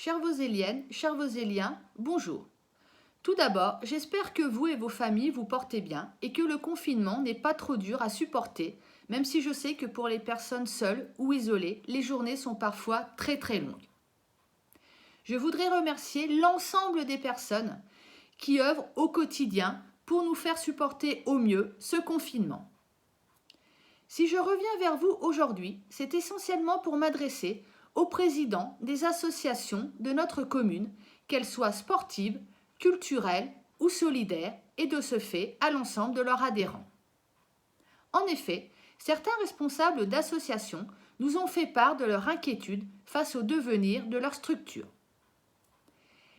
Chères Voséliennes, chers Voséliens, bonjour. Tout d'abord, j'espère que vous et vos familles vous portez bien et que le confinement n'est pas trop dur à supporter, même si je sais que pour les personnes seules ou isolées, les journées sont parfois très très longues. Je voudrais remercier l'ensemble des personnes qui œuvrent au quotidien pour nous faire supporter au mieux ce confinement. Si je reviens vers vous aujourd'hui, c'est essentiellement pour m'adresser aux présidents des associations de notre commune, qu'elles soient sportives, culturelles ou solidaires, et de ce fait à l'ensemble de leurs adhérents. En effet, certains responsables d'associations nous ont fait part de leur inquiétude face au devenir de leur structure.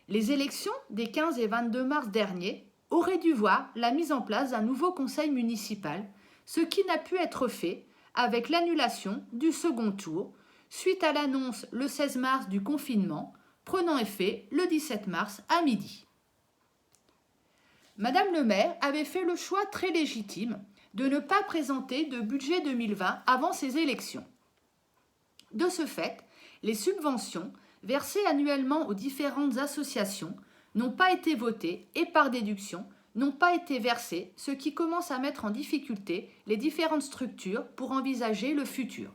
Les élections des 15 et 22 mars derniers auraient dû voir la mise en place d'un nouveau conseil municipal, ce qui n'a pu être fait avec l'annulation du second tour, suite à l'annonce le 16 mars du confinement, prenant effet le 17 mars à midi. Madame le maire avait fait le choix très légitime de ne pas présenter de budget 2020 avant ces élections. De ce fait, les subventions versées annuellement aux différentes associations n'ont pas été votées et par déduction n'ont pas été versées, ce qui commence à mettre en difficulté les différentes structures pour envisager le futur.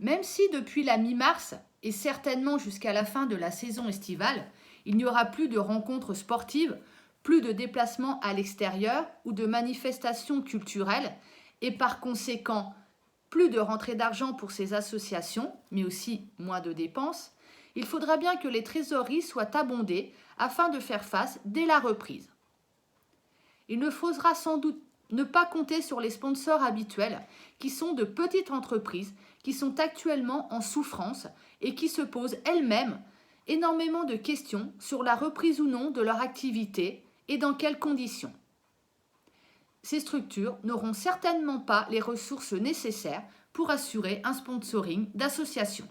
Même si depuis la mi-mars et certainement jusqu'à la fin de la saison estivale, il n'y aura plus de rencontres sportives, plus de déplacements à l'extérieur ou de manifestations culturelles et par conséquent plus de rentrées d'argent pour ces associations, mais aussi moins de dépenses, il faudra bien que les trésoreries soient abondées afin de faire face dès la reprise. Il ne faudra sans doute ne pas compter sur les sponsors habituels qui sont de petites entreprises qui sont actuellement en souffrance et qui se posent elles-mêmes énormément de questions sur la reprise ou non de leur activité et dans quelles conditions. Ces structures n'auront certainement pas les ressources nécessaires pour assurer un sponsoring d'associations.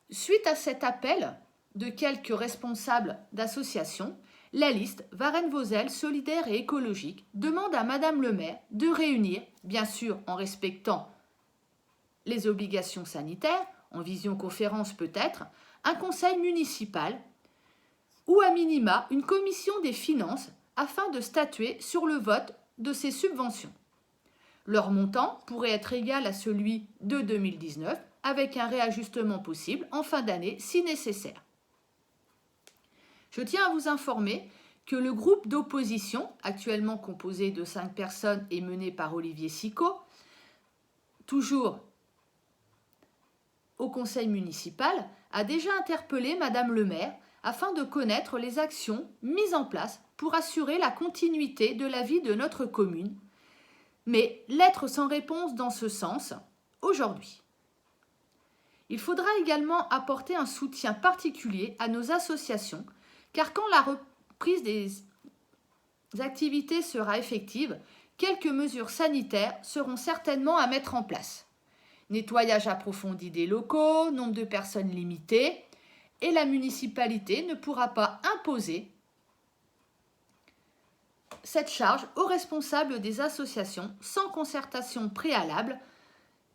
Suite à cet appel de quelques responsables d'associations, la liste Varennes-Vauzelles solidaire et écologique demande à Madame le maire de réunir, bien sûr en respectant les obligations sanitaires, en visioconférence peut-être, un conseil municipal ou à minima une commission des finances afin de statuer sur le vote de ces subventions. Leur montant pourrait être égal à celui de 2019 avec un réajustement possible en fin d'année si nécessaire. Je tiens à vous informer que le groupe d'opposition, actuellement composé de 5 personnes et mené par Olivier Sicot, toujours au conseil municipal, a déjà interpellé Madame le maire afin de connaître les actions mises en place pour assurer la continuité de la vie de notre commune, mais lettre sans réponse dans ce sens aujourd'hui. Il faudra également apporter un soutien particulier à nos associations, car quand la reprise des activités sera effective, quelques mesures sanitaires seront certainement à mettre en place. Nettoyage approfondi des locaux, nombre de personnes limité, et la municipalité ne pourra pas imposer cette charge aux responsables des associations sans concertation préalable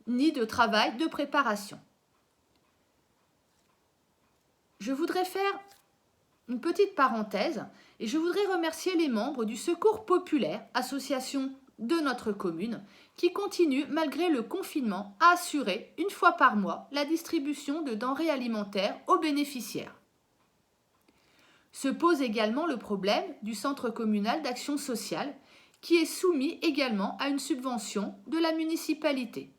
ni de travail de préparation. Je voudrais faire une petite parenthèse et je voudrais remercier les membres du Secours populaire, association de notre commune, qui continue, malgré le confinement, à assurer une fois par mois la distribution de denrées alimentaires aux bénéficiaires. Se pose également le problème du Centre communal d'action sociale, qui est soumis également à une subvention de la municipalité.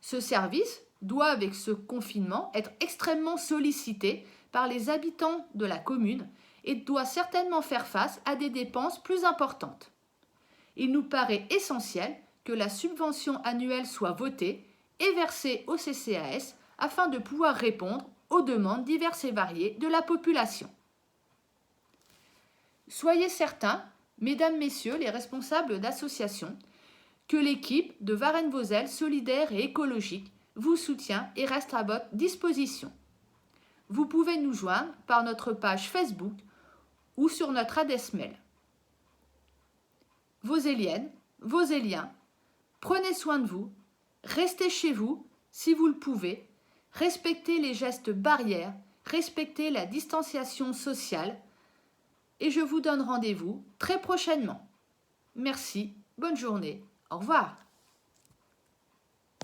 Ce service doit, avec ce confinement, être extrêmement sollicité par les habitants de la commune et doit certainement faire face à des dépenses plus importantes. Il nous paraît essentiel que la subvention annuelle soit votée et versée au CCAS afin de pouvoir répondre aux demandes diverses et variées de la population. Soyez certains, mesdames, messieurs les responsables d'associations, que l'équipe de Varennes-Vauzelles solidaire et écologique vous soutient et reste à votre disposition. Vous pouvez nous joindre par notre page Facebook ou sur notre adresse mail. Voséliennes, Voséliens, prenez soin de vous, restez chez vous si vous le pouvez, respectez les gestes barrières, respectez la distanciation sociale et je vous donne rendez-vous très prochainement. Merci, bonne journée, au revoir.